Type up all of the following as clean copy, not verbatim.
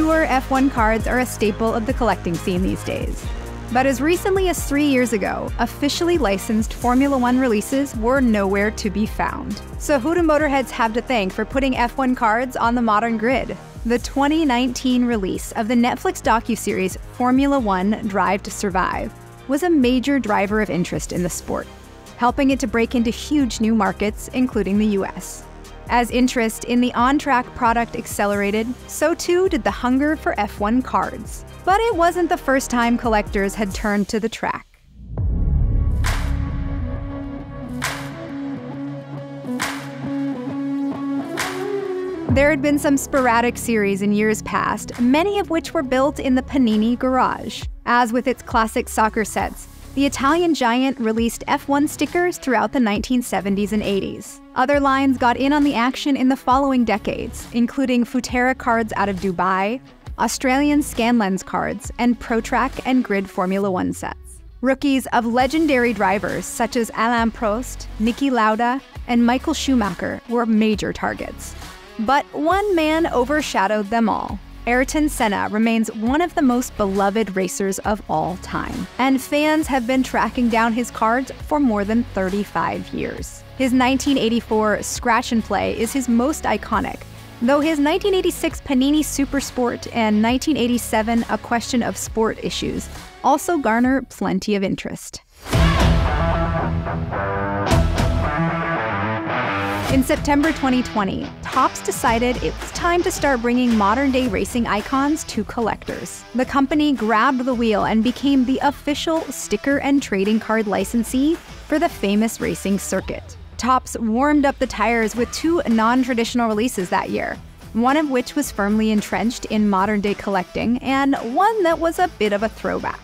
Pure F1 cards are a staple of the collecting scene these days. But as recently as 3 years ago, officially licensed Formula One releases were nowhere to be found. So who do motorheads have to thank for putting F1 cards on the modern grid? The 2019 release of the Netflix docuseries Formula One: Drive to Survive was a major driver of interest in the sport, helping it to break into huge new markets, including the US. As interest in the on-track product accelerated, so too did the hunger for F1 cards. But it wasn't the first time collectors had turned to the track. There had been some sporadic series in years past, many of which were built in the Panini garage. As with its classic soccer sets, the Italian giant released F1 stickers throughout the 1970s and 80s. Other lines got in on the action in the following decades, including Futera cards out of Dubai, Australian Scanlens cards, and ProTrack and Grid Formula One sets. Rookies of legendary drivers such as Alain Prost, Niki Lauda, and Michael Schumacher were major targets. But one man overshadowed them all. Ayrton Senna remains one of the most beloved racers of all time, and fans have been tracking down his cards for more than 35 years. His 1984 Scratch and Play is his most iconic, though his 1986 Panini Supersport and 1987 A Question of Sport issues also garner plenty of interest. In September 2020, Topps decided it was time to start bringing modern-day racing icons to collectors. The company grabbed the wheel and became the official sticker and trading card licensee for the famous racing circuit. Topps warmed up the tires with two non-traditional releases that year, one of which was firmly entrenched in modern-day collecting, and one that was a bit of a throwback.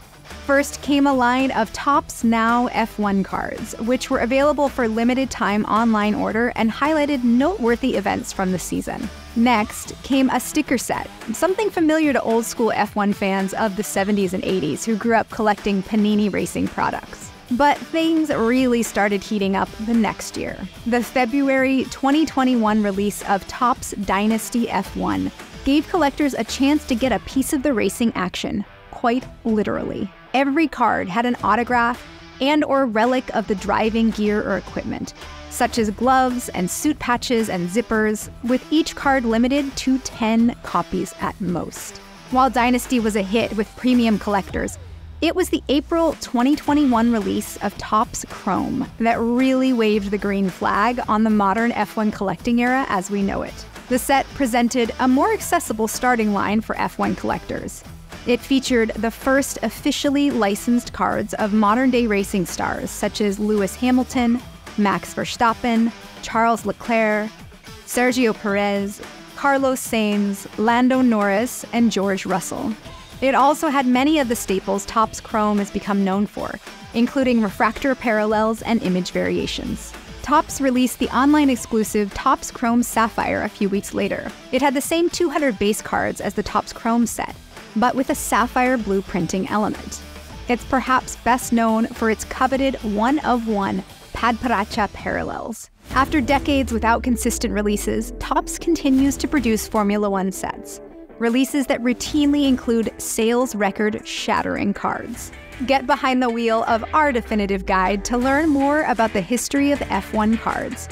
First came a line of Topps Now F1 cards, which were available for limited-time online order and highlighted noteworthy events from the season. Next came a sticker set, something familiar to old-school F1 fans of the 70s and 80s who grew up collecting Panini racing products. But things really started heating up the next year. The February 2021 release of Topps Dynasty F1 gave collectors a chance to get a piece of the racing action, quite literally. Every card had an autograph and/or relic of the driving gear or equipment, such as gloves and suit patches and zippers, with each card limited to 10 copies at most. While Dynasty was a hit with premium collectors, it was the April 2021 release of Topps Chrome that really waved the green flag on the modern F1 collecting era as we know it. The set presented a more accessible starting line for F1 collectors. It featured the first officially licensed cards of modern-day racing stars such as Lewis Hamilton, Max Verstappen, Charles Leclerc, Sergio Perez, Carlos Sainz, Lando Norris, and George Russell. It also had many of the staples Topps Chrome has become known for, including refractor parallels and image variations. Topps released the online exclusive Topps Chrome Sapphire a few weeks later. It had the same 200 base cards as the Topps Chrome set, but with a sapphire blue printing element. It's perhaps best known for its coveted one-of-one Padparacha parallels. After decades without consistent releases, Topps continues to produce Formula One sets, releases that routinely include sales record-shattering cards. Get behind the wheel of our definitive guide to learn more about the history of F1 cards.